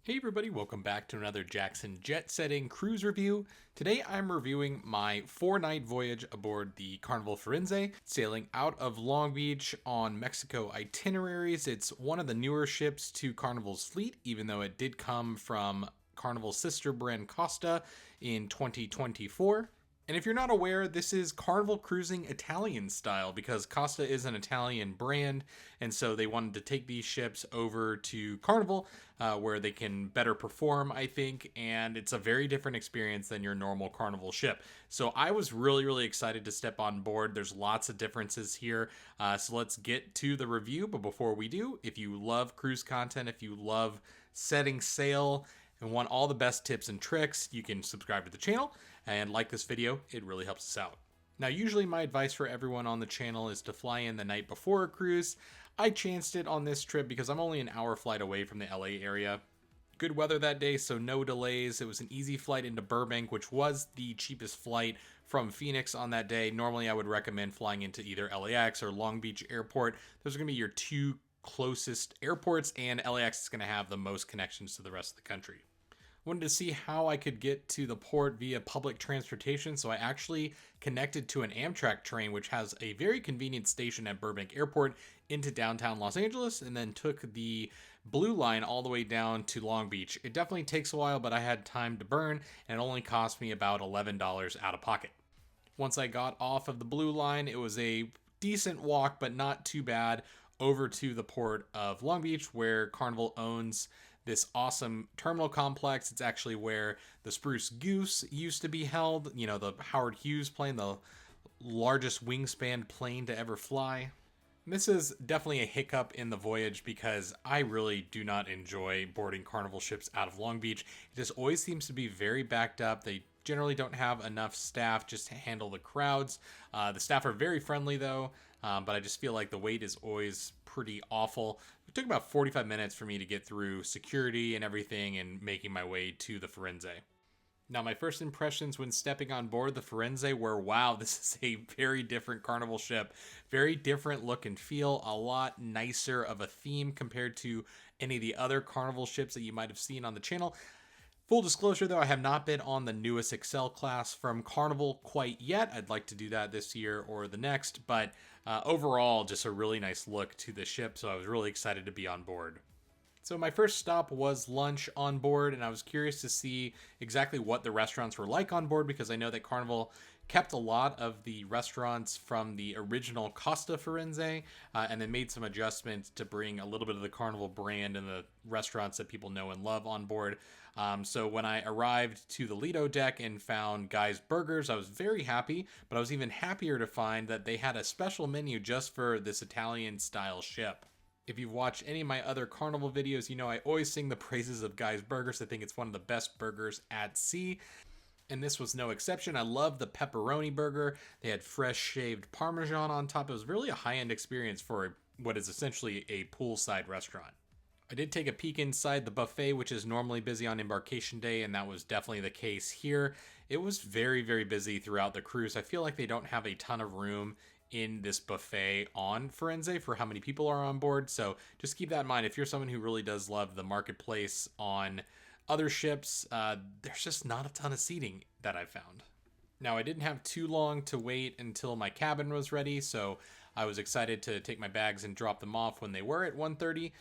Hey everybody, welcome back to another Jackson Jet Setting cruise review. Today I'm reviewing my 4-night voyage aboard the Carnival Firenze, sailing out of Long Beach on Mexico itineraries. It's one of the newer ships to Carnival's fleet, even though it did come from Carnival's sister brand Costa in 2024. And if you're not aware, this is Carnival cruising Italian style because Costa is an Italian brand, and so they wanted to take these ships over to Carnival where they can better perform, I think, and it's a very different experience than your normal Carnival ship. So I was really excited to step on board. There's lots of differences here, so let's get to the review. But before we do, if you love cruise content, if you love setting sail, and want all the best tips and tricks, you can subscribe to the channel and like this video. It really helps us out. Now, usually my advice for everyone on the channel is to fly in the night before a cruise. I chanced it on this trip because I'm only an hour flight away from the LA area. Good weather that day, so no delays. It was an easy flight into Burbank, which was the cheapest flight from Phoenix on that day. Normally, I would recommend flying into either LAX or Long Beach Airport. Those are going to be your two closest airports, and LAX is going to have the most connections to the rest of the country. Wanted to see how I could get to the port via public transportation, so I actually connected to an Amtrak train, which has a very convenient station at Burbank Airport, into downtown Los Angeles, and then took the Blue Line all the way down to Long Beach. It definitely takes a while, but I had time to burn, and it only cost me about $11 out of pocket. Once I got off of the Blue Line, it was a decent walk, but not too bad, over to the port of Long Beach, where Carnival owns this awesome terminal complex. It's actually where the Spruce Goose used to be held. You know, the Howard Hughes plane, the largest wingspan plane to ever fly. This is definitely a hiccup in the voyage because I really do not enjoy boarding Carnival ships out of Long Beach. It just always seems to be very backed up. They generally don't have enough staff just to handle the crowds. The staff are very friendly though, but I just feel like the wait is always pretty awful. It took about 45 minutes for me to get through security and everything and making my way to the Firenze. Now, my first impressions when stepping on board the Firenze were, wow, this is a very different Carnival ship. Very different look and feel, a lot nicer of a theme compared to any of the other Carnival ships that you might have seen on the channel. Full disclosure, though, I have not been on the newest Excel class from Carnival quite yet. I'd like to do that this year or the next, but overall, just a really nice look to the ship, so I was really excited to be on board. So my first stop was lunch on board, and I was curious to see exactly what the restaurants were like on board because I know that Carnival kept a lot of the restaurants from the original Costa Firenze and then made some adjustments to bring a little bit of the Carnival brand and the restaurants that people know and love on board. So when I arrived to the Lido deck and found Guy's Burgers, I was very happy, but I was even happier to find that they had a special menu just for this Italian style ship. If you've watched any of my other Carnival videos, you know I always sing the praises of Guy's Burgers. I think it's one of the best burgers at sea, and this was no exception. I love the pepperoni burger. They had fresh shaved Parmesan on top. It was really a high-end experience for what is essentially a poolside restaurant. I did take a peek inside the buffet, which is normally busy on embarkation day, and that was definitely the case here. It was very busy throughout the cruise. I feel like they don't have a ton of room in this buffet on Firenze for how many people are on board, so just keep that in mind. If you're someone who really does love the marketplace on other ships, there's just not a ton of seating that I've found. Now, I didn't have too long to wait until my cabin was ready, so I was excited to take my bags and drop them off when they were at 1:30.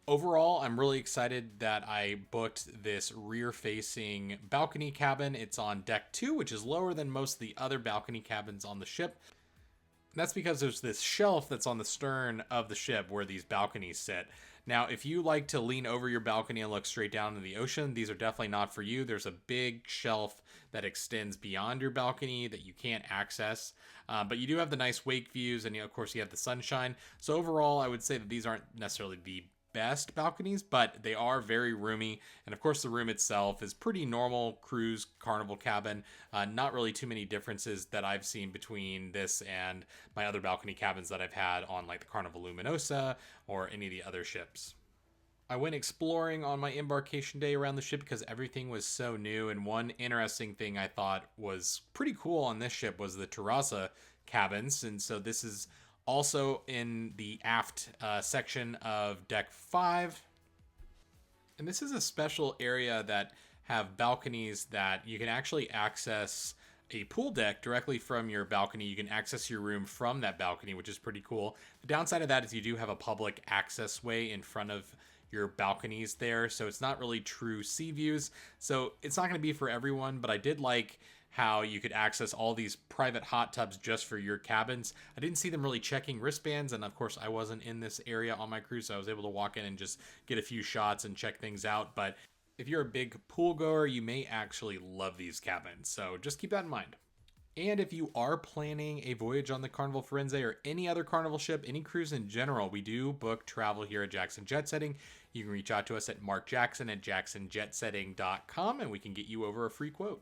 Overall, I'm really excited that I booked this rear-facing balcony cabin. It's on deck 2, which is lower than most of the other balcony cabins on the ship. That's because there's this shelf that's on the stern of the ship where these balconies sit. Now, if you like to lean over your balcony and look straight down into the ocean, these are definitely not for you. There's a big shelf that extends beyond your balcony that you can't access. But you do have the nice wake views, and of course you have the sunshine. So overall, I would say that these aren't necessarily the best balconies, but they are very roomy, and of course the room itself is pretty normal cruise Carnival cabin. Not really too many differences that I've seen between this and my other balcony cabins that I've had on like the Carnival Luminosa or any of the other ships. I went exploring on my embarkation day around the ship because everything was so new, and one interesting thing I thought was pretty cool on this ship was the terraza cabins, and so this is also in the aft section of deck 5. And this is a special area that have balconies that you can actually access a pool deck directly from your balcony. You can access your room from that balcony, which is pretty cool. The downside of that is you do have a public access way in front of your balconies there, so it's not really true sea views. So it's not going to be for everyone, but I did like how you could access all these private hot tubs just for your cabins. I didn't see them really checking wristbands, and of course I wasn't in this area on my cruise, so I was able to walk in and just get a few shots and check things out. But if you're a big pool goer, you may actually love these cabins, so just keep that in mind. And if you are planning a voyage on the Carnival Firenze or any other Carnival ship, any cruise in general, we do book travel here at Jackson Jet Setting. You can reach out to us at markjackson@jacksonjetsetting.com and we can get you over a free quote.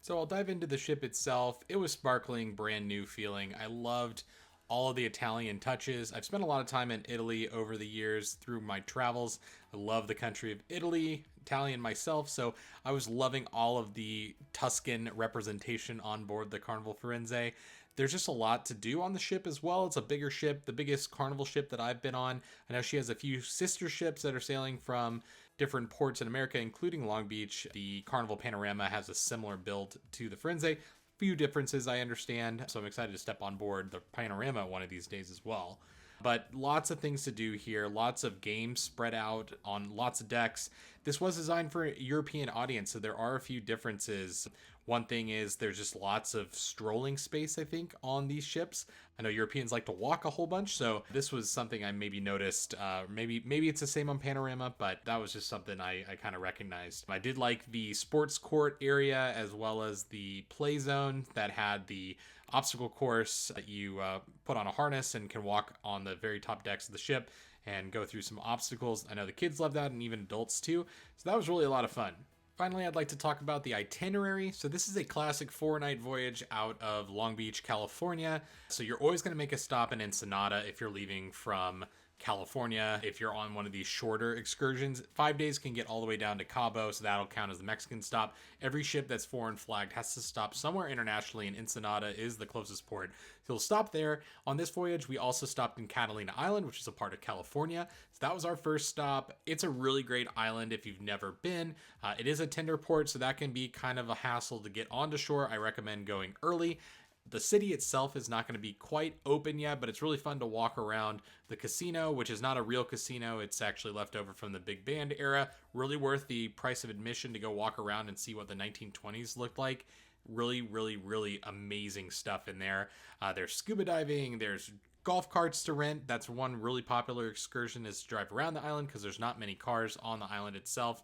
So I'll dive into the ship itself. It was sparkling, brand new feeling. I loved all of the Italian touches. I've spent a lot of time in Italy over the years through my travels. I love the country of Italy, Italian myself, so I was loving all of the Tuscan representation on board the Carnival Firenze. There's just a lot to do on the ship as well. It's a bigger ship, the biggest Carnival ship that I've been on. I know she has a few sister ships that are sailing from different ports in America, including Long Beach. The Carnival Panorama has a similar build to the Firenze. Few differences I understand, so I'm excited to step on board the Panorama one of these days as well. But lots of things to do here, lots of games spread out on lots of decks. This was designed for a European audience, so there are a few differences. One thing is there's just lots of strolling space, I think, on these ships. I know Europeans like to walk a whole bunch, so this was something I maybe noticed. Maybe it's the same on Panorama, but that was just something I kind of recognized. I did like the sports court area as well as the play zone that had the obstacle course that you put on a harness and can walk on the very top decks of the ship and go through some obstacles. I know the kids love that and even adults too, so that was really a lot of fun. Finally, I'd like to talk about the itinerary. So this is a classic 4-night voyage out of Long Beach, California. So you're always going to make a stop in Ensenada if you're leaving from California. If you're on one of these shorter excursions, 5 days can get all the way down to Cabo, so that'll count as the Mexican stop. Every ship that's foreign flagged has to stop somewhere internationally, and Ensenada is the closest port. So we'll stop there. On this voyage, we also stopped in Catalina Island, which is a part of California. So that was our first stop. It's a really great island if you've never been. It is a tender port, so that can be kind of a hassle to get onto shore. I recommend going early. The city itself is not going to be quite open yet, but it's really fun to walk around the casino, which is not a real casino. It's actually left over from the big band era. Really worth the price of admission to go walk around and see what the 1920s looked like. Really, really, really amazing stuff in there. There's scuba diving. There's golf carts to rent. That's one really popular excursion, is to drive around the island because there's not many cars on the island itself.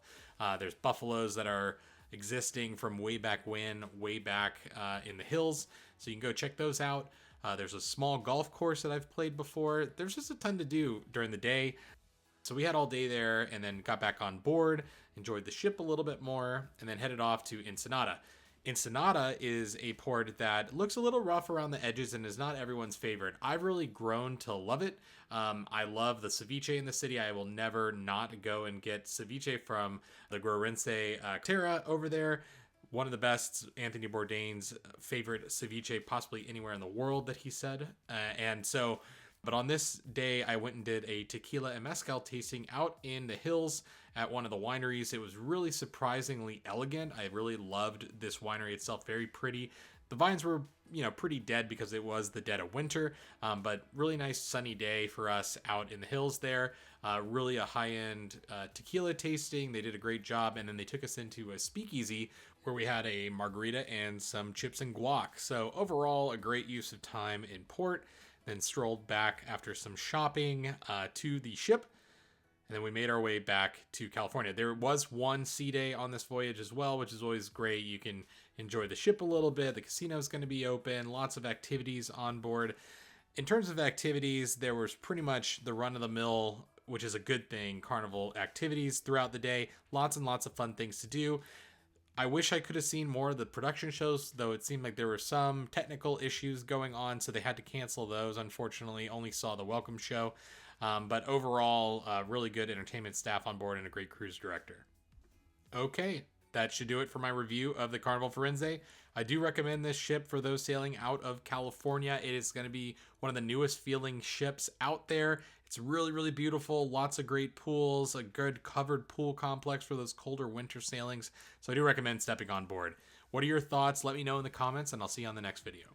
There's buffaloes that are existing from way back when, way back in the hills. So you can go check those out. There's a small golf course that I've played before. There's just a ton to do during the day. So we had all day there and then got back on board, enjoyed the ship a little bit more, and then headed off to Ensenada. Ensenada is a port that looks a little rough around the edges and is not everyone's favorite. I've really grown to love it. I love the ceviche in the city. I will never not go and get ceviche from the Guerrense Terra over there. One of the best, Anthony Bourdain's favorite ceviche possibly anywhere in the world, that he said. But on this day, I went and did a tequila and mezcal tasting out in the hills at one of the wineries. It was really surprisingly elegant. I really loved this winery itself. Very pretty. The vines were, pretty dead because it was the dead of winter, but really nice sunny day for us out in the hills there. Really a high-end tequila tasting. They did a great job, and then they took us into a speakeasy where we had a margarita and some chips and guac. So overall, a great use of time in port. Then strolled back after some shopping to the ship, and then we made our way back to California. There was one sea day on this voyage as well, which is always great. You can enjoy the ship a little bit. The casino is going to be open. Lots of activities on board. In terms of activities, there was pretty much the run-of-the-mill, which is a good thing, Carnival activities throughout the day. Lots and lots of fun things to do. I wish I could have seen more of the production shows, though it seemed like there were some technical issues going on, so they had to cancel those. Unfortunately, only saw the welcome show. But overall, really good entertainment staff on board and a great cruise director. Okay, that should do it for my review of the Carnival Firenze. I do recommend this ship for those sailing out of California. It is going to be one of the newest feeling ships out there. It's really, really beautiful. Lots of great pools, a good covered pool complex for those colder winter sailings. So I do recommend stepping on board. What are your thoughts? Let me know in the comments, and I'll see you on the next video.